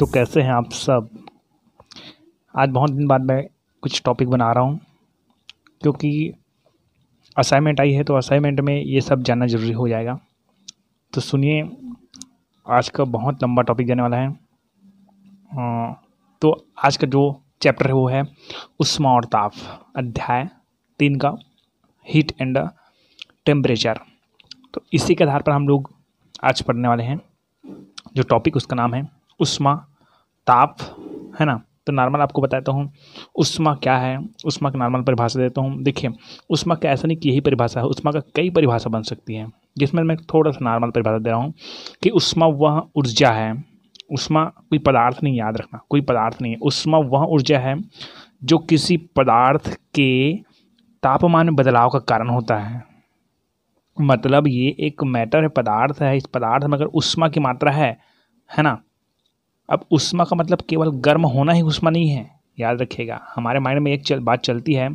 तो कैसे हैं आप सब। आज बहुत दिन बाद मैं कुछ टॉपिक बना रहा हूँ क्योंकि असाइनमेंट आई है, तो असाइनमेंट में ये सब जानना ज़रूरी हो जाएगा। तो सुनिए, आज का बहुत लंबा टॉपिक जाने वाला है। तो आज का जो चैप्टर है वो है ऊष्मा और ताप, अध्याय 3 का हीट एंड टेम्परेचर। तो इसी के आधार पर हम लोग आज पढ़ने वाले हैं। जो टॉपिक उसका नाम है ऊष्मा ताप, है ना। तो नॉर्मल आपको बताता हूँ ऊष्मा क्या है, ऊष्मा की नॉर्मल परिभाषा देता हूँ। देखिए, ऊष्मा का ऐसा नहीं कि यही परिभाषा है, ऊष्मा का कई परिभाषा बन सकती है, जिसमें मैं थोड़ा सा नॉर्मल परिभाषा दे रहा हूँ कि ऊष्मा वह ऊर्जा है। ऊष्मा कोई पदार्थ नहीं, याद रखना, कोई पदार्थ नहीं है। ऊष्मा वह ऊर्जा है जो किसी पदार्थ के तापमान में बदलाव का कारण होता है। मतलब ये एक मैटर है, पदार्थ है, इस पदार्थ में अगर ऊष्मा की मात्रा है ना। अब ऊष्मा का मतलब केवल गर्म होना ही ऊष्मा नहीं है, याद रखिएगा। हमारे माइंड में एक बात चलती है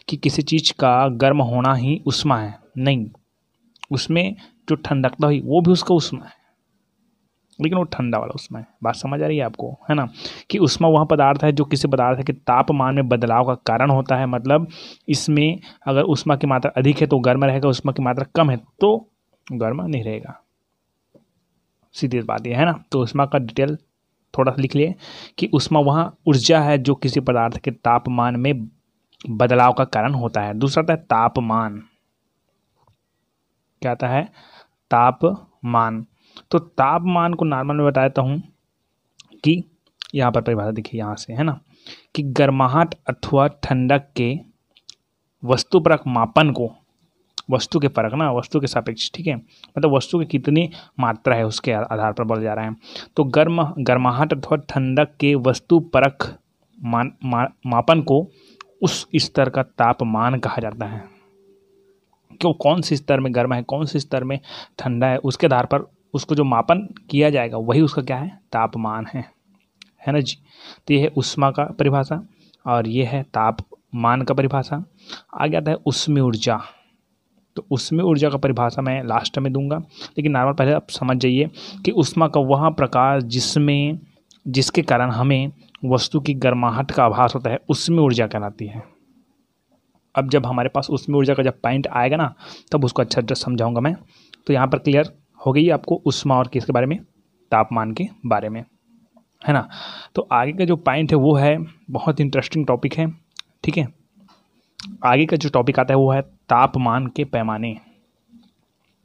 कि किसी चीज़ का गर्म होना ही ऊष्मा है, नहीं। उसमें जो ठंडकता हुई वो भी उसका ऊष्मा है, लेकिन वो ठंडा वाला ऊष्मा है। बात समझ आ रही है आपको, है ना। कि ऊष्मा वह पदार्थ है जो किसी पदार्थ के तापमान में बदलाव का कारण होता है। मतलब इसमें अगर ऊष्मा की मात्रा अधिक है तो गर्म रहेगा, ऊष्मा की मात्रा कम है तो गर्म नहीं रहेगा। सीधी बात ये है ना। तो ऊष्मा का डिटेल थोड़ा सा लिख लिए कि ऊष्मा वह ऊर्जा है जो किसी पदार्थ के तापमान में बदलाव का कारण होता है। दूसरा आता है तापमान। क्या आता है? तापमान। तो तापमान को नॉर्मल में बता देता हूँ कि यहाँ पर परिभाषा देखिए, यहाँ से, है ना, कि गर्माहट अथवा ठंडक के वस्तुपरक मापन को, वस्तु के परक ना, वस्तु के सापेक्ष, ठीक है, मतलब वस्तु की कितनी मात्रा है उसके आधार पर बोला जा रहा है। तो गर्माहट अथवा ठंडक के वस्तु परक मापन को उस स्तर का तापमान कहा जाता है। क्यों, कौन से स्तर में गर्म है, कौन से स्तर में ठंडा है, उसके आधार पर उसको जो मापन किया जाएगा वही उसका क्या है, तापमान है ना जी। तो ये है ऊष्मा का परिभाषा और ये है तापमान का परिभाषा। आगे आता है ऊष्मीय ऊर्जा। तो ऊष्मीय ऊर्जा का परिभाषा मैं लास्ट में दूंगा, लेकिन नॉर्मल पहले आप समझ जाइए कि ऊष्मा का वह प्रकार जिसके कारण हमें वस्तु की गर्माहट का आभास होता है, ऊष्मीय ऊर्जा कहलाती है। अब जब हमारे पास ऊष्मीय ऊर्जा का जब पॉइंट आएगा ना, तब उसको अच्छा से समझाऊंगा मैं। तो यहाँ पर क्लियर हो गई आपको ऊष्मा और किसके बारे में, तापमान के बारे में, है ना। तो आगे का जो पॉइंट है वो है बहुत इंटरेस्टिंग टॉपिक है, ठीक है। आगे का जो टॉपिक आता है वो है तापमान के पैमाने,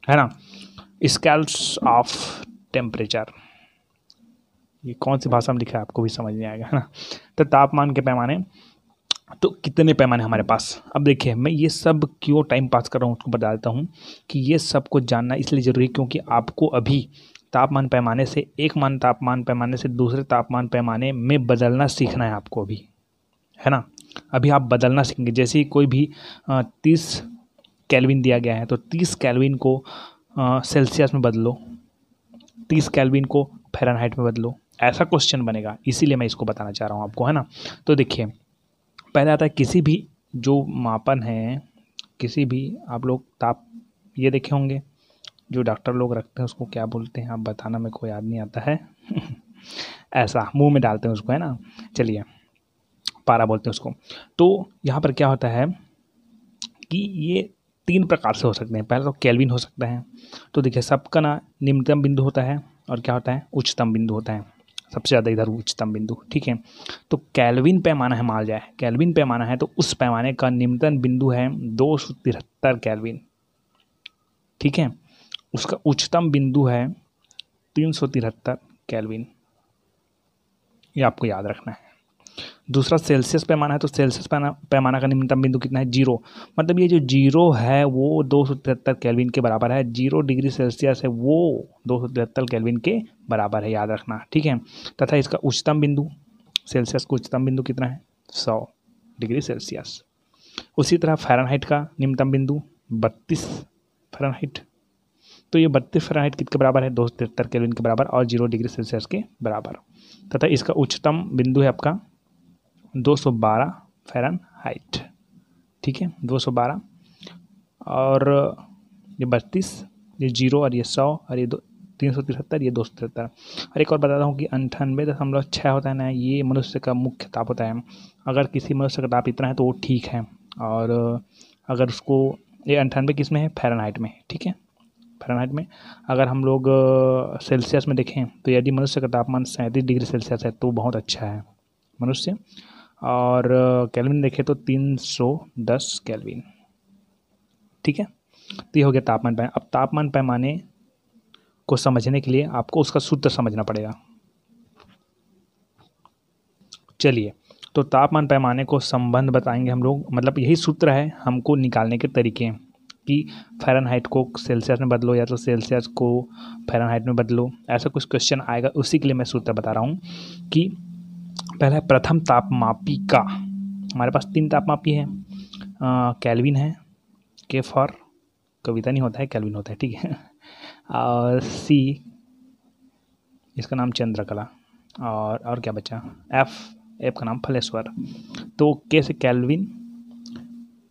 है ना, स्केल्स ऑफ टेम्परेचर। ये कौन सी भाषा में लिखा है आपको भी समझ नहीं आएगा, है ना। तो तापमान के पैमाने, तो कितने पैमाने हमारे पास। अब देखिए, मैं ये सब क्यों टाइम पास कर रहा हूँ उसको बता देता हूँ कि ये सब कुछ जानना इसलिए ज़रूरी है क्योंकि आपको अभी तापमान पैमाने से तापमान पैमाने से दूसरे तापमान पैमाने में बदलना सीखना है आपको अभी, है ना। अभी आप बदलना सीखेंगे। जैसे ही कोई भी 30 केल्विन दिया गया है तो 30 केल्विन को सेल्सियस में बदलो, 30 केल्विन को फ़ारेनहाइट में बदलो, ऐसा क्वेश्चन बनेगा। इसीलिए मैं इसको बताना चाह रहा हूँ आपको, है ना। तो देखिए, पहले आता है किसी भी जो मापन है, किसी भी आप लोग ताप ये देखे होंगे, जो डॉक्टर लोग रखते हैं उसको क्या बोलते हैं आप बताना, मेरे को याद नहीं आता है ऐसा मुंह में डालते हैं उसको, है ना। चलिए, पारा बोलते हैं उसको। तो यहाँ पर क्या होता है कि ये 3 प्रकार से हो सकते हैं। पहले तो केल्विन हो सकता है। तो देखिए, सबका ना निम्नतम बिंदु होता है और क्या होता है, उच्चतम बिंदु होता है। सबसे ज़्यादा इधर उच्चतम बिंदु, ठीक है। तो केल्विन पैमाना है, मान जाए केल्विन पैमाना है, तो उस पैमाने का निम्नतम बिंदु है 273 केल्विन, ठीक है। उसका उच्चतम बिंदु है 373 केल्विन, ये आपको याद रखना है। दूसरा सेल्सियस पैमाना है, तो सेल्सियस पैमाना का निम्नतम बिंदु कितना है, 0। मतलब ये जो 0 है वो 273 केल्विन के बराबर है। 0 डिग्री सेल्सियस है वो 273 केल्विन के बराबर है, याद रखना, ठीक है। तथा इसका उच्चतम बिंदु, सेल्सियस का उच्चतम बिंदु कितना है, 100 डिग्री सेल्सियस। उसी तरह फ़ारेनहाइट का निम्नतम बिंदु 32 फ़ारेनहाइट। तो ये 32 फ़ारेनहाइट किसके बराबर है, 273 केल्विन के बराबर और 0 डिग्री सेल्सियस के बराबर। तथा इसका उच्चतम बिंदु है आपका 212 फ़ारेनहाइट, ठीक है, 212। और ये 32, ये 0 और ये 100 और ये 373, ये 273। और एक और बताता हूँ कि 98.6 होता है ना, ये मनुष्य का मुख्य ताप होता है। अगर किसी मनुष्य का ताप इतना है तो वो ठीक है, और अगर उसको ये 98 किस में है, फ़ारेनहाइट में, ठीक है, फ़ारेनहाइट में। अगर हम लोग सेल्सियस में देखें तो यदि मनुष्य का तापमान 37 डिग्री सेल्सियस है तो बहुत अच्छा है मनुष्य, और केल्विन देखें तो 310 केल्विन, ठीक है। तो ये हो गया तापमान पैमाने। अब तापमान पैमाने को समझने के लिए आपको उसका सूत्र समझना पड़ेगा। चलिए, तो तापमान पैमाने को संबंध बताएंगे हम लोग, मतलब यही सूत्र है हमको निकालने के तरीके कि फ़ारेनहाइट को सेल्सियस में बदलो या तो सेल्सियस को फ़ारेनहाइट में बदलो, ऐसा कुछ क्वेश्चन आएगा, उसी के लिए मैं सूत्र बता रहा हूँ कि पहला है प्रथम तापमापी का। हमारे पास 3 तापमापी है, केल्विन है, के फॉर कविता नहीं होता है, केल्विन होता है, ठीक है। और सी, इसका नाम चंद्रकला, और क्या बचा, एफ का नाम फलेश्वर। तो के से केल्विन,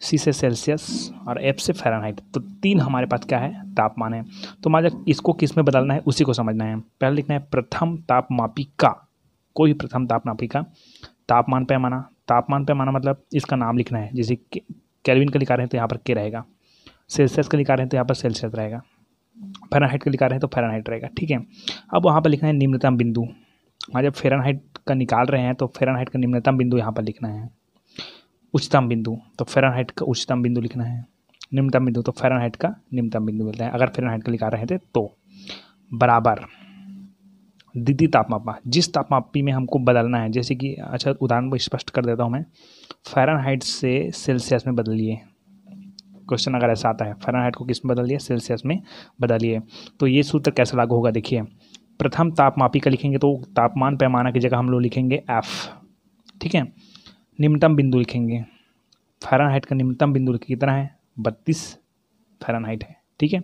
सी से सेल्सियस और एफ से फ़ारेनहाइट। तो 3 हमारे पास क्या है, तापमान है। तो हमारे इसको किस में बदलना है उसी को समझना है। पहले लिखना है प्रथम तापमापी का, कोई प्रथम तापमापी का तापमान पैमाना। तापमान पैमाना मतलब इसका नाम लिखना है, जैसे केल्विन का लिखा रहे हैं तो यहाँ पर के रहेगा, सेल्सियस का लिखा रहे हैं तो यहाँ पर सेल्सियस रहेगा, फ़ारेनहाइट का लिखा रहे हैं तो फ़ारेनहाइट रहेगा, ठीक है। अब वहाँ पर लिखना है निम्नतम बिंदु। जब फ़ारेनहाइट का निकाल रहे हैं तो फ़ारेनहाइट का निम्नतम बिंदु यहाँ पर लिखना है। उच्चतम बिंदु तो फ़ारेनहाइट का उच्चतम बिंदु लिखना है, निम्नतम बिंदु तो फ़ारेनहाइट का निम्नतम बिंदु मिलता है अगर फ़ारेनहाइट का लिखा रहे थे तो, बराबर द्वितीय तापमापा, जिस तापमापी में हमको बदलना है, जैसे कि अच्छा उदाहरण को स्पष्ट कर देता हूँ मैं, फ़ारेनहाइट से सेल्सियस में बदलिए। क्वेश्चन अगर ऐसा आता है, फ़ारेनहाइट को किस में बदलिए, सेल्सियस में बदलिए, तो ये सूत्र कैसे लागू होगा, देखिए प्रथम तापमापी का लिखेंगे तो तापमान पैमाना की जगह हम लोग लिखेंगे एफ, ठीक है। निम्नतम बिंदु लिखेंगे, फ़ारेनहाइट का निम्नतम बिंदु कितना है, 32 फ़ारेनहाइट है, ठीक है।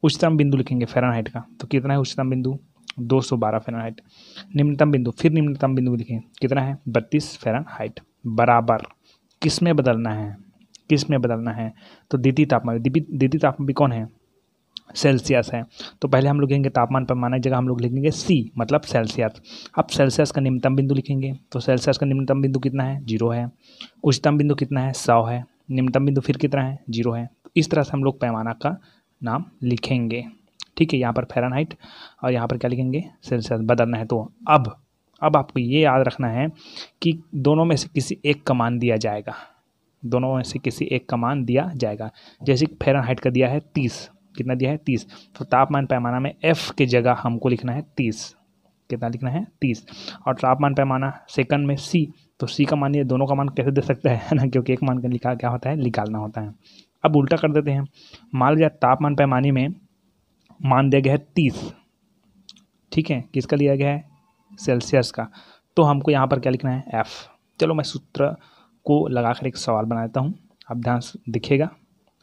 उच्चतम बिंदु लिखेंगे फ़ारेनहाइट का, तो कितना है उच्चतम बिंदु, 212 फ़ारेनहाइट। निम्नतम बिंदु, फिर निम्नतम बिंदु लिखें, कितना है, 32 फ़ारेनहाइट, बराबर किस में बदलना है, किस में बदलना है, तो द्वितीय तापमान। द्वितीय तापमान भी कौन है, सेल्सियस है। तो पहले हम लोग लिखेंगे तापमान पैमाने की जगह हम लोग लिखेंगे सी, मतलब सेल्सियस। अब सेल्सियस का निम्नतम बिंदु लिखेंगे, तो सेल्सियस का निम्नतम बिंदु कितना है, 0 है। उच्चतम बिंदु कितना है, 100 है। निम्नतम बिंदु फिर कितना है, 0 है। इस तरह से हम लोग पैमाना का नाम लिखेंगे, ठीक है। यहाँ पर फ़ारेनहाइट और यहाँ पर क्या लिखेंगे, सेल्सियस, बदलना है तो। अब आपको ये याद रखना है कि दोनों में से किसी एक का मान दिया जाएगा, दोनों में से किसी एक का मान दिया जाएगा। जैसे फ़ारेनहाइट का दिया है 30, कितना दिया है, 30, तो तापमान पैमाना में एफ के जगह हमको लिखना है 30, कितना लिखना है, 30। और तापमान पैमाना सेकंड में सी, तो सी का मान, ये दोनों का मान कैसे दे सकता है ना, क्योंकि एक मान का लिखा क्या होता है, निकालना होता है। अब उल्टा कर देते हैं, मान लीजिए तापमान पैमाने में मान दिया गया है 30, ठीक है, किसका लिया गया है, सेल्सियस का, तो हमको यहाँ पर क्या लिखना है, एफ। चलो मैं सूत्र को लगाकर एक सवाल बना देता हूँ, आप ध्यान से दिखेगा,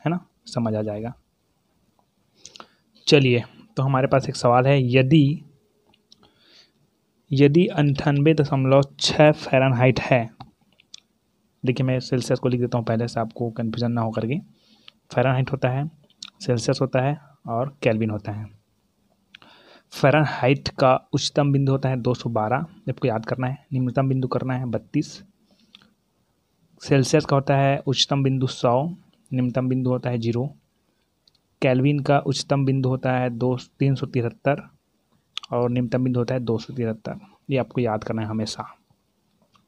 है ना, समझ आ जाएगा। चलिए, तो हमारे पास एक सवाल है, यदि 98.6 फ़ारेनहाइट है, देखिए मैं सेल्सियस को लिख देता हूँ पहले से, आपको कन्फ्यूजन ना हो करके। फ़ारेनहाइट होता है, सेल्सियस होता है और केल्विन होता है। फ़ारेनहाइट का उच्चतम बिंदु होता है 212, आपको याद करना है, निम्नतम बिंदु करना है 32। सेल्सियस का होता है उच्चतम बिंदु 100, निम्नतम बिंदु होता है 0। केल्विन का उच्चतम बिंदु होता है 373 और निम्नतम बिंदु होता है 273, ये आपको याद करना है हमेशा।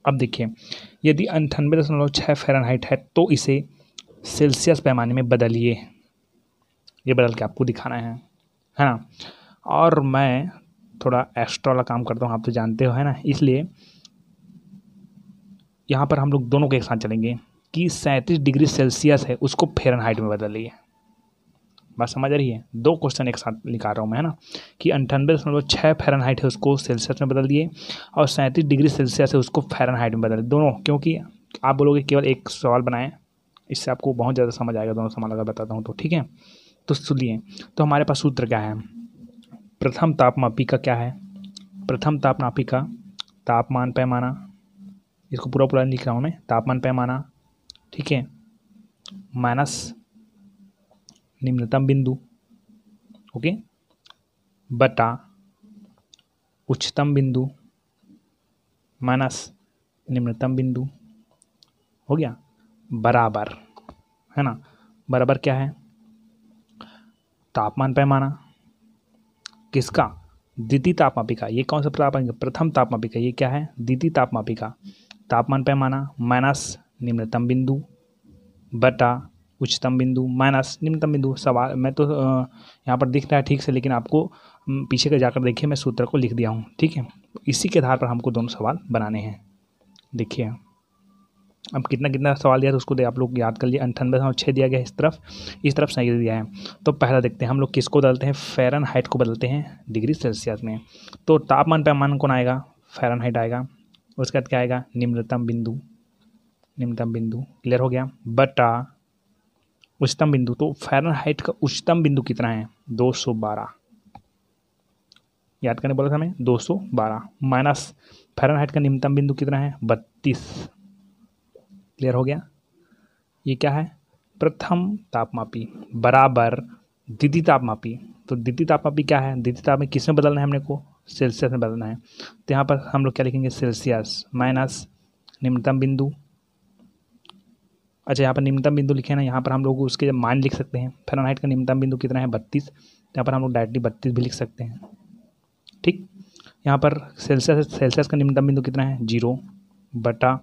अब देखिए, यदि 98.6 फ़ारेनहाइट है तो इसे सेल्सियस पैमाने में बदलिए, ये बदल के आपको दिखाना है ना। और मैं थोड़ा एक्स्ट्रा वाला काम करता हूँ, आप तो जानते हो, है ना, इसलिए यहाँ पर हम लोग दोनों के एक साथ चलेंगे कि 37 डिग्री सेल्सियस है उसको फ़ारेनहाइट में बदलिए। बात समझ आ रही है, 2 क्वेश्चन एक साथ लिखा रहा हूँ मैं, है ना, कि 98.6 फ़ारेनहाइट है उसको सेल्सियस में बदल दिए, और 37 डिग्री सेल्सियस है उसको फ़ारेनहाइट में बदल, दोनों। क्योंकि आप बोलोगे केवल एक सवाल बनाएं, इससे आपको बहुत ज़्यादा समझ आएगा, दोनों सवाल अगर बताता हूँ तो, ठीक है। तो सुनिए, तो हमारे पास सूत्र क्या है, प्रथम तापमापी का क्या है, प्रथम तापमापी का तापमान पैमाना, इसको पूरा लिख रहा हूँ मैं, तापमान पैमाना, ठीक है, माइनस निम्नतम बिंदु, ओके, बटा उच्चतम बिंदु माइनस निम्नतम बिंदु हो गया, बराबर, है ना। बराबर क्या है, तापमान पैमाना किसका, द्वितीय तापमापिका, ये कौन सा तापमान, प्रथम तापमापिका, ये क्या है, द्वितीय तापमापिका, तापमान पैमाना माइनस निम्नतम बिंदु बटा उच्चतम बिंदु माइनस निम्नतम बिंदु। सवाल मैं तो यहाँ पर दिख रहा है ठीक से, लेकिन आपको पीछे का जाकर देखिए, मैं सूत्र को लिख दिया हूँ, ठीक है। इसी के आधार पर हमको दोनों सवाल बनाने हैं। देखिए अब कितना कितना सवाल दिया था उसको आप लोग याद कर लिए। 98.6 दिया गया इस तरफ सही दिया है। तो पहला देखते हैं हम लोग किसको बदलते हैं, फ़ारेनहाइट को बदलते हैं डिग्री सेल्सियस में। तो तापमान पैमाना कौन आएगा, फ़ारेनहाइट आएगा। उसके बाद क्या आएगा, निम्नतम बिंदु, क्लियर हो गया, बटा उच्चतम बिंदु। तो फ़ारेनहाइट का उच्चतम बिंदु कितना है, 212, याद करने बोला था हमें, 212 माइनस फ़ारेनहाइट का निम्नतम बिंदु कितना है, 32। क्लियर हो गया, ये क्या है, प्रथम तापमापी बराबर द्वितीय तापमापी। तो द्वितीय तापमापी क्या है, द्वितीय तापमापी किस में बदलना है हमने को, सेल्सियस में बदलना है। तो यहाँ पर हम लोग क्या लिखेंगे, सेल्सियस माइनस निम्नतम बिंदु। अच्छा यहाँ पर निम्नतम बिंदु लिखे ना, यहाँ पर हम लोग उसके मान लिख सकते हैं। फ़ारेनहाइट का निम्नतम बिंदु कितना है, 32। यहाँ पर हम लोग डायरेक्टली 32 भी लिख सकते हैं, ठीक। यहाँ पर सेल्सियस का निम्नतम बिंदु कितना है, 0 बटा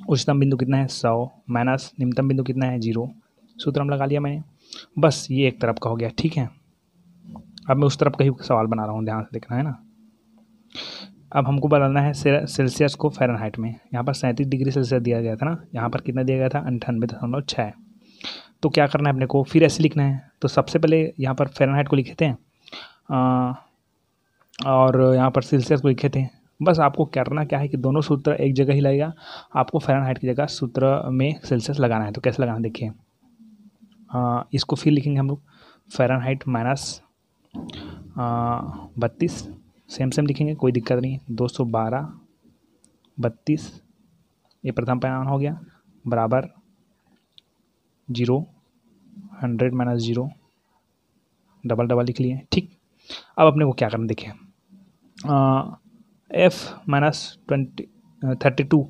उच्चतम बिंदु कितना है, 100 माइनस निम्नतम बिंदु कितना है, 0। सूत्र हम लगा लिया मैंने, बस ये एक तरफ का हो गया, ठीक है। अब मैं उस तरफ का ही सवाल बना रहा हूँ, ध्यान से देखना है ना। अब हमको बदलना है सेल्सियस को फ़ारेनहाइट में। यहाँ पर 37 डिग्री सेल्सियस दिया गया था ना, यहाँ पर कितना दिया गया था, 98.6। तो क्या करना है अपने को, फिर ऐसे लिखना है। तो सबसे पहले यहाँ पर फ़ारेनहाइट को लिखे थे और यहाँ पर सेल्सियस को लिखे थे। बस आपको करना क्या है कि दोनों सूत्र एक जगह ही लगेगा, आपको फ़ारेनहाइट की जगह सूत्र में सेल्सियस लगाना है। तो कैसे लगाना है देखिए, इसको फिर लिखेंगे हम लोग, फ़ारेनहाइट माइनस 32, सेम लिखेंगे, कोई दिक्कत नहीं। 212 32, ये प्रथम पैमाना हो गया, बराबर 0, 100 माइनस 0, डबल लिख लिए, ठीक। अब अपने को क्या करना देखिए, F माइनस 32,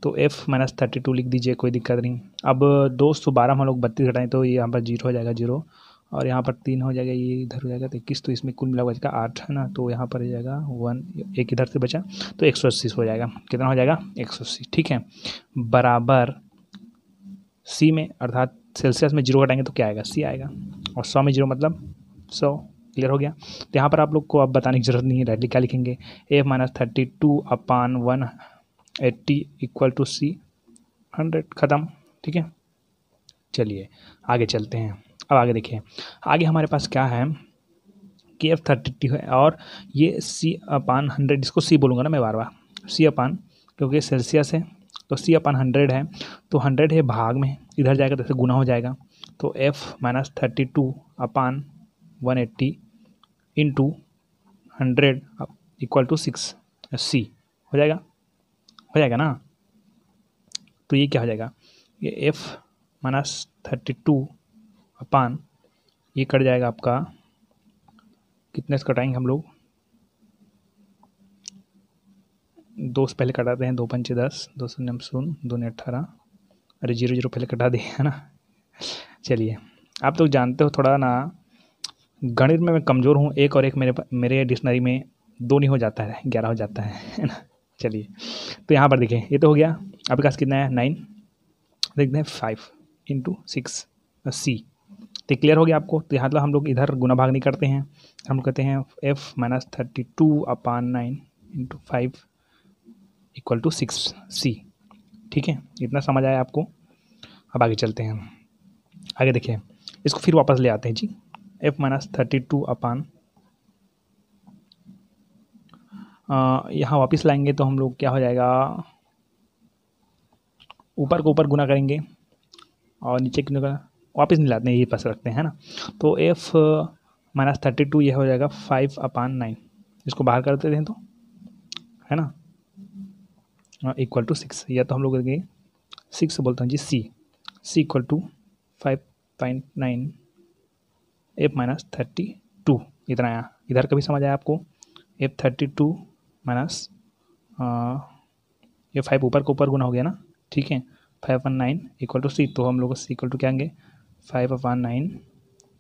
तो F माइनस 32 लिख दीजिए, कोई दिक्कत नहीं। अब 212 हम लोग 32 घटाएं तो ये यहाँ पर 0 हो जाएगा, 0, और यहाँ पर 3 हो जाएगा, ये इधर हो जाएगा तो 21, तो इसमें कुल मिला हुआ जाएगा 8, है ना। तो यहाँ पर हो जाएगा 1, एक इधर से बचा, तो 180 हो जाएगा। कितना हो जाएगा, 180, ठीक है, बराबर C में, अर्थात सेल्सियस में 0 घटाएंगे तो क्या आएगा, C आएगा, और 100 में 0 मतलब 100। क्लियर हो गया। तो यहाँ पर आप लोग को अब बताने की ज़रूरत नहीं है, डायरेक्टली क्या लिखेंगे, F minus 32/180 equal to C 100, ख़त्म, ठीक है। चलिए आगे चलते हैं। अब आगे देखिए, आगे हमारे पास क्या है कि F32 है और ये C/100, इसको C बोलूँगा ना मैं बार बार, C/, क्योंकि सेल्सियस है तो C/100 है, तो 100 है भाग में, इधर जाएगा तो ऐसे गुना हो जाएगा। तो F minus 32/180 into 100 equal to 6 C हो जाएगा ना। तो ये क्या हो जाएगा, ये F माइनस 32 ये कट जाएगा आपका, कितने से कटाएंगे हम लोग, 2 से पहले कटाते हैं, 2 पंचे 10, 2 शून्य 0, 2 ने 18, अरे 0 पहले कटा दिए, है ना। चलिए आप तो जानते हो थोड़ा ना गणित में मैं कमज़ोर हूँ, एक और एक मेरे डिक्शनरी में 2 नहीं हो जाता है, 11 हो जाता है ना। चलिए तो यहाँ पर देखिए, ये तो हो गया, आपके पास कितना है 9, देखते हैं 5 इंटू 6 C। तो क्लियर हो गया आपको। तो यहाँ तो हम लोग इधर गुना भाग नहीं करते हैं, हम लोग कहते हैं F minus 32/9 into 5 equal to 6 C, ठीक है। इतना समझ आया आपको। अब आगे चलते हैं, आगे देखिए, इसको फिर वापस ले आते हैं जी। F माइनस 32 यहाँ वापस लाएंगे तो हम लोग क्या हो जाएगा, ऊपर को ऊपर गुना करेंगे और नीचे की वापस नहीं लाते हैं, यही पास रखते हैं ना। तो F माइनस 32 यह हो जाएगा 5/9, इसको बाहर कर देते हैं तो, है ना, इक्वल टू 6, या तो हम लोग करेंगे 6 बोलते हैं जी, C equal to 5/9 F minus 32, इतना आया, इधर का भी समझ आया आपको। F32 माइनस ये 5 ऊपर को ऊपर गुना हो गया ना, ठीक है। 5/9 इक्वल टू सी, तो हम लोग सी इक्वल टू क्या आएंगे 5/9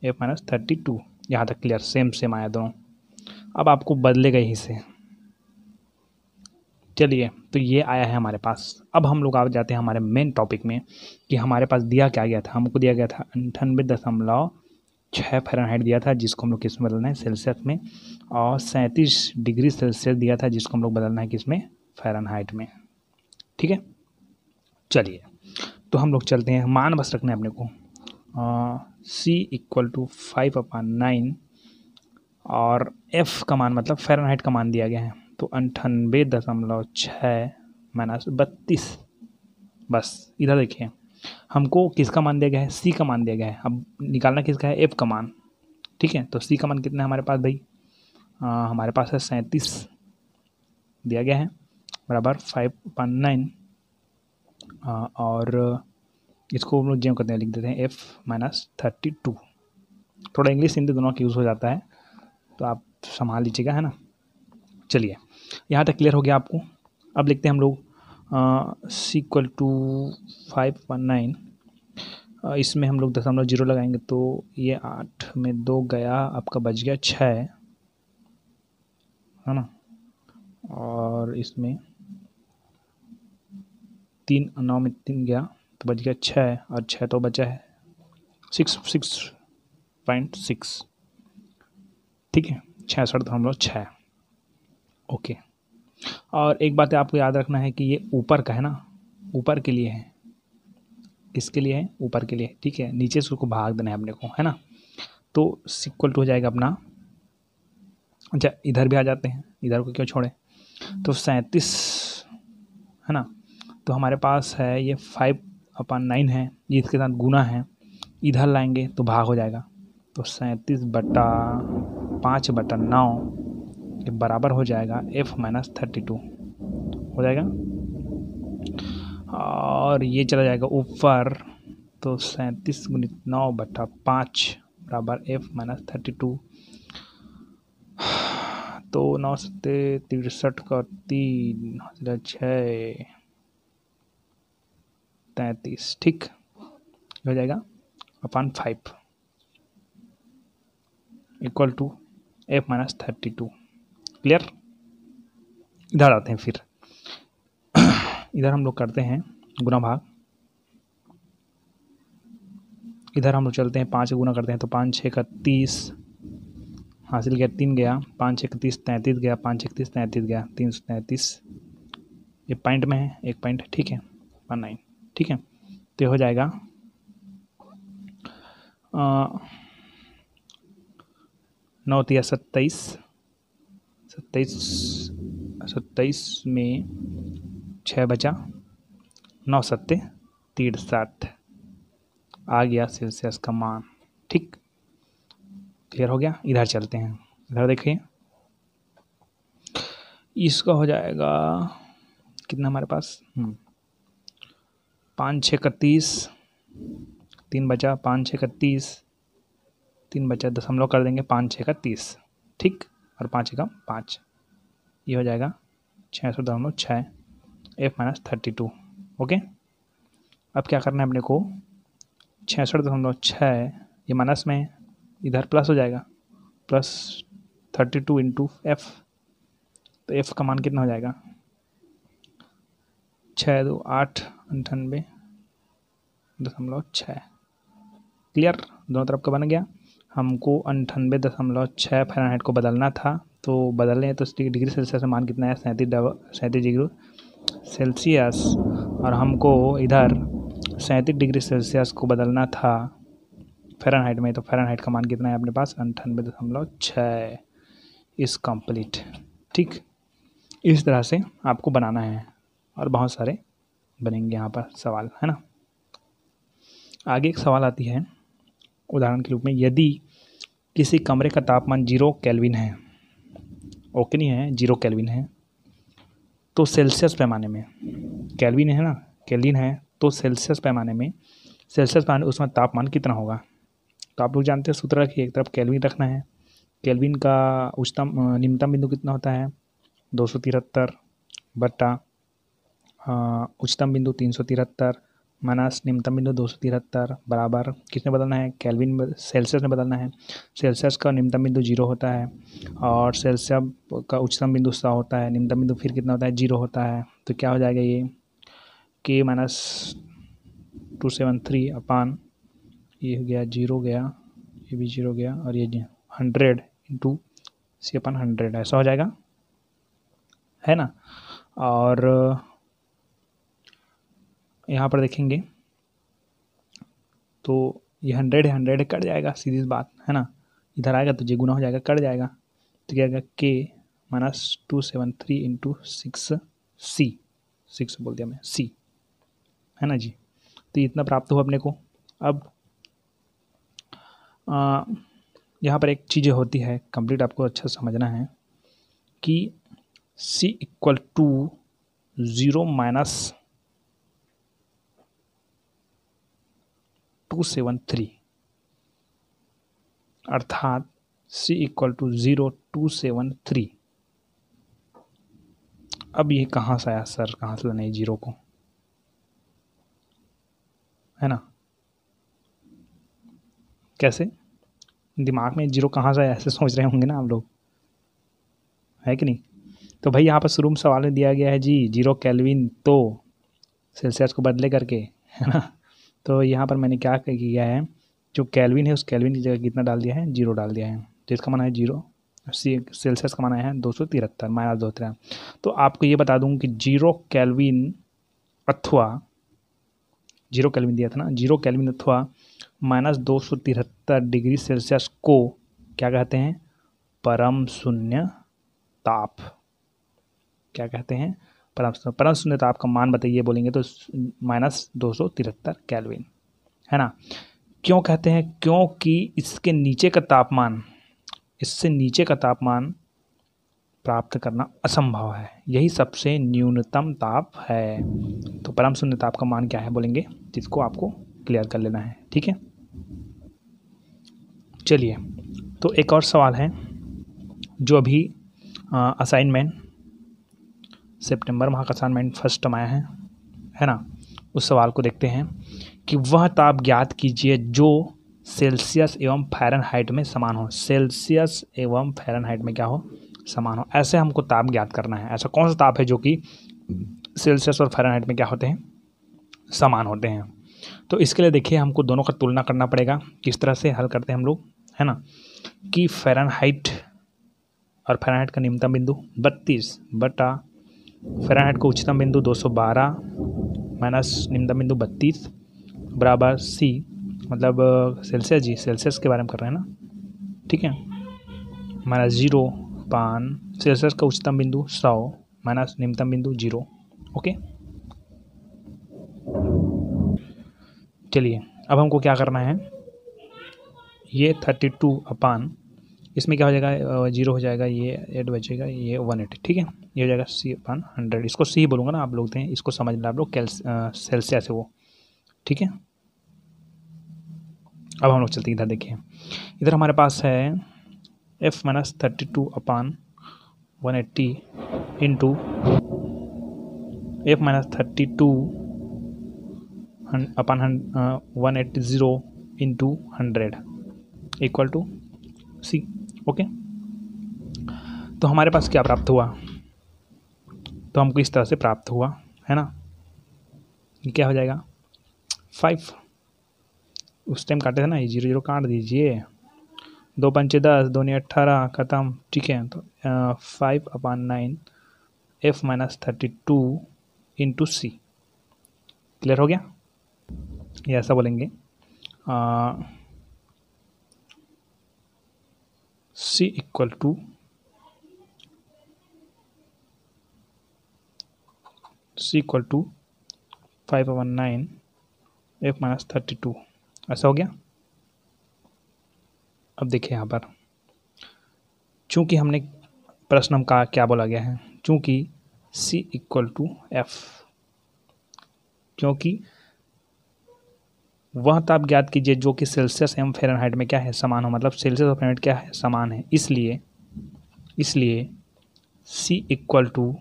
F माइनस 32। यहाँ तक क्लियर, सेम आया दोनों। अब आपको बदलेगा यहीं से। चलिए, तो ये आया है हमारे पास। अब हम लोग आ जाते हैं हमारे मेन टॉपिक में कि हमारे पास दिया क्या गया था। हमको दिया गया था 98.6 फ़ारेनहाइट दिया था, जिसको हम लोग किस में बदलना है, सेल्सियस में। और 37 डिग्री सेल्सियस दिया था, जिसको हम लोग बदलना है किस में, फ़ारेनहाइट में। ठीक है, चलिए तो हम लोग चलते हैं, मान बस रखना है अपने को। C इक्वल टू 5/9 और F का मान मतलब फ़ारेनहाइट का मान दिया गया है, तो 98.6 माइनस 32। बस इधर देखिए, हमको किसका मान दिया गया है, C का मान दिया गया है। अब निकालना किसका है, F का मान। ठीक है, तो C का मान कितना है हमारे पास भाई, हमारे पास है 37 दिया गया है, बराबर 5/9 और इसको हम लोग जो करते हैं लिख देते हैं F माइनस 32। थोड़ा इंग्लिश हिंदी दोनों का यूज़ हो जाता है, तो आप संभाल लीजिएगा, है ना। चलिए, यहाँ तक क्लियर हो गया आपको। अब लिखते हैं हम लोग C इक्वल टू 5/9, इसमें हम लोग 0.0 लगाएंगे, तो ये 8 में 2 गया, आपका बच गया 6, है ना। और इसमें 3 9 में 3 गया, तो बच गया 6, और 6 तो बचा है 6.6। ठीक है, 66.6। ओके, और एक बात आपको याद रखना है कि ये ऊपर का है ना, ऊपर के लिए है। किसके लिए है, ऊपर के लिए, ठीक है। नीचे से उसको भाग देना है अपने को, है ना। तो इक्वल टू हो जाएगा अपना, अच्छा इधर भी आ जाते हैं, इधर को क्यों छोड़े, तो 37, है ना। तो हमारे पास है ये 5/9 है, ये इसके साथ गुना है, इधर लाएंगे तो भाग हो जाएगा, तो 37/5/9 ये बराबर हो जाएगा F माइनस 32 हो जाएगा। और ये चला जाएगा ऊपर, तो 37 गुणित 9/5 बराबर F माइनस 32। तो 9 सत्ते 63 का 3 6 33, ठीक हो जाएगा, अपन 5 equal to F minus 32। Clear. इधर आते हैं फिर, इधर हम लोग करते हैं गुना भाग। इधर हम लोग चलते हैं 5 गुना करते हैं, तो 5 6 का 30 हासिल गया, 3 गया, 5 6 30 33 गया, 5 6 30 33 गया, 333। ये पॉइंट में है, एक पॉइंट, ठीक है 19, ठीक है। तो ये हो जाएगा 9 तिया 27, 27 में 6 बचा, 9 सत्ते 63 आ गया सेल्सियस का मान। ठीक, क्लियर हो गया। इधर चलते हैं, इधर देखिए, इसका हो जाएगा कितना हमारे पास, 5 6 का 30, 3 बचा, 5 6 का 30, 3 बचा, दशमलव कर देंगे, 5 6 का 30, ठीक, और 5 का 5, ये हो जाएगा 66.6 F माइनस 32। ओके, अब क्या करना है अपने को, 66.6 ये माइनस में, इधर प्लस हो जाएगा, प्लस 32 इंटू F, तो F का मान कितना हो जाएगा, 6 2 8 98.6। क्लियर, दोनों तरफ का बन गया। हमको 98.6 फ़ारेनहाइट को बदलना था, तो बदलने तो डिग्री सेल्सियस में मान कितना है, 37 डिग्री सेल्सियस, और हमको इधर 37 डिग्री सेल्सियस को बदलना था फ़ारेनहाइट में, तो फ़ारेनहाइट का मान कितना है अपने पास, 98.6 इज़ कंप्लीट। ठीक, इस तरह से आपको बनाना है, और बहुत सारे बनेंगे यहाँ पर सवाल, है ना। आगे एक सवाल आती है उदाहरण के रूप में, यदि किसी कमरे का तापमान 0 केल्विन है, ओके नहीं है, 0 केल्विन है, तो सेल्सियस पैमाने में, केल्विन है ना, केल्विन है, तो सेल्सियस पैमाने उसमें तापमान कितना होगा। तो आप लोग जानते हैं सूत्र रखिए, एक तरफ केल्विन रखना है, केल्विन का निम्नतम बिंदु कितना होता है 273 बटा उच्चतम बिंदु 373 माइनस निम्नतम बिंदु 273 बराबर किसने बदलना है केल्विन सेल्सियस में बदलना है। सेल्सियस का निम्नतम बिंदु 0 होता है और सेल्सियस का उच्चतम बिंदु 100 होता है, निम्नतम बिंदु फिर कितना होता है 0 होता है। तो क्या हो जाएगा ये k माइनस 273 अपान ये हो गया 0 गया, ये भी 0 गया और ये 100 इंटू सी अपन 100 ऐसा हो जाएगा, है ना। और यहाँ पर देखेंगे तो ये 100 कट जाएगा, सीधी बात है ना, इधर आएगा तो जे गुना हो जाएगा, कट जाएगा। तो क्या आएगा k माइनस 273 इंटू 6 बोल दिया मैं c, है ना जी। तो इतना प्राप्त हुआ अपने को। अब यहाँ पर एक चीज़ होती है कंप्लीट आपको अच्छा समझना है कि c इक्वल टू 0 माइनस 273 अर्थात c इक्वल टू 0273। अब ये कहाँ से आया सर, कहाँ से लाना है जीरो को, है ना। कैसे दिमाग में जीरो कहाँ से आया ऐसे सोच रहे होंगे ना आप लोग, है कि नहीं। तो भाई यहाँ पर शुरू में सवाल में दिया गया है जी 0 केल्विन तो सेल्सियस को बदले करके, है ना। तो यहाँ पर मैंने क्या किया है, जो केल्विन है उस केल्विन की जगह कितना डाल दिया है 0 डाल दिया है, जिसका माना है 0, सेल्सियस का माना है 273 माइनस 273। तो आपको ये बता दूँ कि 0 केल्विन अथवा 0 केल्विन दिया था ना, 0 केल्विन अथवा माइनस 273 डिग्री सेल्सियस को क्या कहते हैं परम शून्य ताप। क्या कहते हैं परम शून्य ताप का मान बताइए बोलेंगे तो माइनस 273 केल्विन, है ना। क्यों कहते हैं, क्योंकि इसके नीचे का तापमान, इससे नीचे का तापमान प्राप्त करना असंभव है, यही सबसे न्यूनतम ताप है। तो परम शून्य ताप का मान क्या है बोलेंगे, जिसको आपको क्लियर कर लेना है, ठीक है। चलिए तो एक और सवाल है जो अभी असाइनमेंट सितंबर माह का असाइनमेंट फर्स्ट टर्म आया है ना। उस सवाल को देखते हैं कि वह ताप ज्ञात कीजिए जो सेल्सियस एवं फ़ारेनहाइट में समान हो। सेल्सियस एवं फ़ारेनहाइट में क्या हो, समान हो। ऐसे हमको ताप ज्ञात करना है। ऐसा कौन सा ताप है जो कि सेल्सियस और फ़ारेनहाइट में क्या होते हैं, समान होते हैं। तो इसके लिए देखिए हमको दोनों का तुलना करना पड़ेगा। किस तरह से हल करते हैं हम लोग, है ना, कि फ़ारेनहाइट और फ़ारेनहाइट का निम्नतम बिंदु 32 बटा फ़ारेनहाइट का उच्चतम बिंदु 212 माइनस निम्नतम बिंदु 32 बराबर सी, मतलब सेल्सियस जी, सेल्सियस के बारे में कर रहे हैं ना, ठीक है। माइनस 0 पान सेल्सियस का उच्चतम बिंदु 100 माइनस निम्नतम बिंदु 0। ओके, चलिए अब हमको क्या करना है, ये 32 अपान इसमें क्या हो जाएगा 0 हो जाएगा, ये 8 बचेगा, ये 180, ठीक है। ये हो जाएगा c अपान 100, इसको c बोलूँगा ना आप लोग थे, इसको समझ लें आप लोग, सेल्सियस है वो, ठीक है। अब हम लोग चलते हैं इधर, देखिए इधर हमारे पास है f minus 32 upon 180 into f minus 32 upon 180 into 100 equal to c। Okay, तो हमारे पास क्या प्राप्त हुआ, तो हमको इस तरह से प्राप्त हुआ, है ना। ये क्या हो जाएगा 5, उस टाइम काटे थे ना, ये 0 0 काट दीजिए, 2 पंचे 10, 2 18 ख़त्म, ठीक है। तो 5 upon 9 f minus 32 into C, clear हो गया। ये ऐसा बोलेंगे c equal to c equal to 5 upon 9 f minus 32, ऐसा हो गया। अब देखिए यहाँ पर चूँकि हमने प्रश्न हम का क्या बोला गया है, चूँकि c इक्वल टू f, क्योंकि वह ताप ज्ञात कीजिए जो कि सेल्सियस एवं फ़ारेनहाइट में क्या है, समान हो। मतलब सेल्सियस और फ़ारेनहाइट क्या है, समान है। इसलिए C इक्वल टू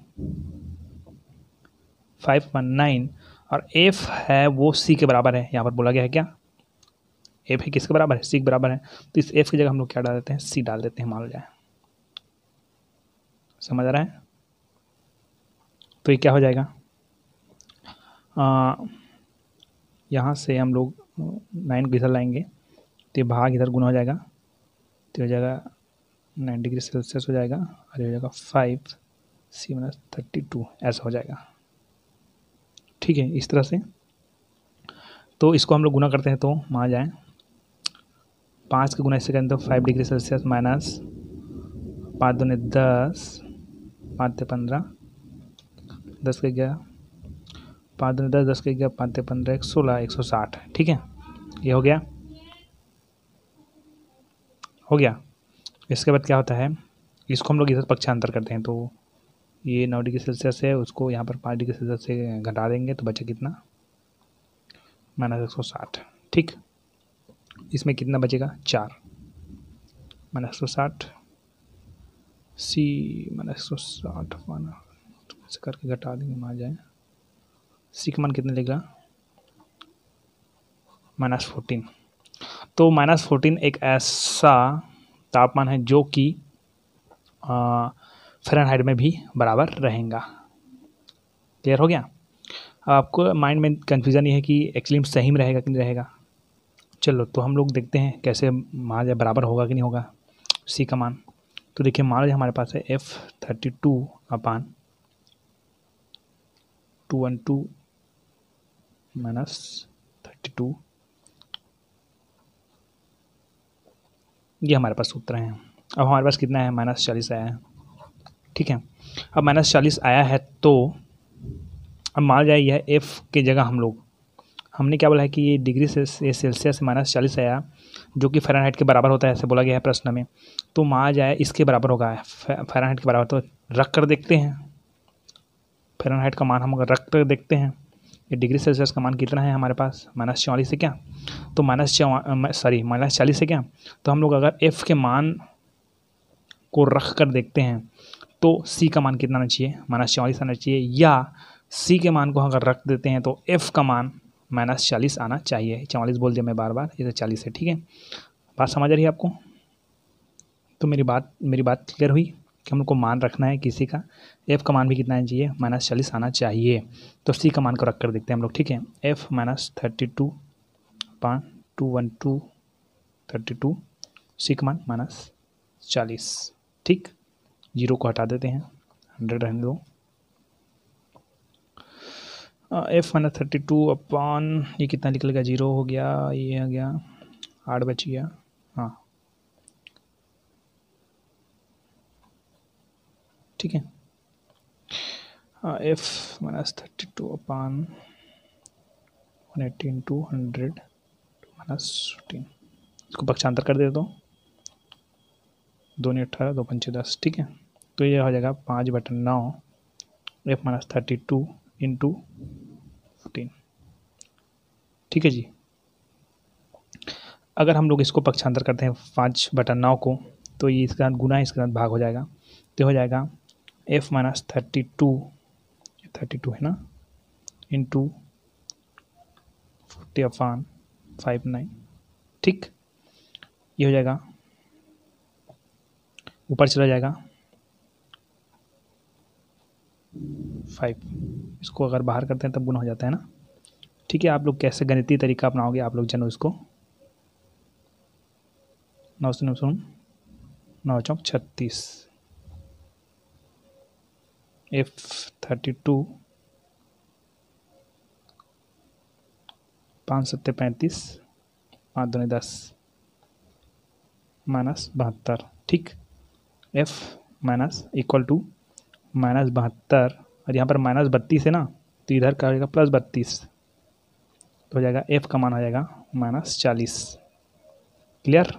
519 और F है वो C के बराबर है। यहाँ पर बोला गया है क्या, F है किसके बराबर है, C के बराबर है। तो इस F की जगह हम लोग क्या डाल देते हैं, C डाल देते हैं, मान लो जाए। समझ आ रहा है। तो ये क्या हो जाएगा, यहाँ से हम लोग 9 को इधर लाएंगे तो ये भाग इधर गुना हो जाएगा, तो हो जाएगा 9 डिग्री सेल्सियस हो जाएगा और ये हो जाएगा 5C-32 ऐसा हो जाएगा। ठीक है, इस तरह से। तो इसको हम लोग गुना करते हैं तो वहाँ जाएँ 5 के गुना इससे करें तो 5 डिग्री सेल्सियस माइनस 5 दूनी 10, 5 15, 10 के 11, 5 दूनी 10, 10 के 11, 5 15, 16, 160। ठीक है, ये हो गया। इसके बाद क्या होता है, इसको हम लोग इधर पक्षांतर करते हैं तो ये 9 डिग्री सेल्सियस है, उसको यहाँ पर 5 डिग्री सेल्सियस से घटा देंगे तो बचा कितना, -160। ठीक, इसमें कितना बचेगा, 4 -160 C -160 ऐसे करके घटा देंगे, मान जाए C का मान कितना लेगा, -14। तो -14 एक ऐसा तापमान है जो कि फ़ारेनहाइट में भी बराबर रहेगा। क्लियर हो गया। आपको माइंड में कन्फ्यूज़न ये है कि एक्चुअली सही में रहेगा कि नहीं रहेगा। चलो तो हम लोग देखते हैं कैसे मान जाए बराबर होगा कि नहीं होगा C का मान। तो देखिए मान लीजिए हमारे पास है F32/212 -32, ये हमारे पास सूत्र हैं। अब हमारे पास कितना है, -40 आया है। ठीक है, अब -40 आया है तो अब मान जाए यह F की जगह हमने क्या बोला है कि ये डिग्री से सेल्सियस -40 आया जो कि फ़ारेनहाइट के बराबर होता है, ऐसे बोला गया है प्रश्न में। तो मान जाए इसके बराबर होगा, फ़ारेनहाइट के बराबर। तो रख कर देखते हैं, फ़ारेनहाइट का मान हम अगर रख कर देखते हैं, ये डिग्री सेल्सियस का मान कितना है हमारे पास, -44 है क्या, तो -40 है क्या। तो हम लोग अगर F के मान को रख कर देखते हैं तो C का मान कितना आना चाहिए, -44 आना चाहिए, या C के मान को अगर रख देते हैं तो F का मान -40 आना चाहिए। 44 बोल दिया मैं बार बार, ये तो 40 है। ठीक है, बात समझ आ रही है आपको। तो मेरी बात क्लियर हुई कि हम लोग को मान रखना है किसी का, F का मान भी कितना आना चाहिए, -40 आना चाहिए। तो C का मान को रख कर देखते हैं हम लोग। ठीक है, F -32/212 C का मान -40। ठीक, 0 को हटा देते हैं, 100 रहने दो। F -32 ये कितना निकलेगा, 0 हो गया, ये आ गया 8 बच गया। हाँ ठीक है, F -32/180 × 100 -15, इसको पक्षांतर कर दे दो, 2 × 18, 2 × 5 10। ठीक है, तो ये हो जाएगा 5/9 F -32 × 14। ठीक है जी। अगर हम लोग इसको पक्षांतर करते हैं 5/9 को, तो ये इसके साथ गुना, इसके साथ भाग हो जाएगा, तो हो जाएगा F -32 है ना, × 40/59। ठीक, ये हो जाएगा, ऊपर चला जाएगा 5, इसको अगर बाहर करते हैं तब गुना हो जाता है ना। ठीक है, आप लोग कैसे गणितीय तरीका अपनाओगे आप लोग जानो इसको। 9 से 9 9 चौक 36, F32 5 7 35, 5 2 10 -72। ठीक, F इक्वल टू -72 और यहाँ पर -32 है ना, तो इधर का आएगा +32, तो हो जाएगा F का मान हो जाएगा -40। क्लियर।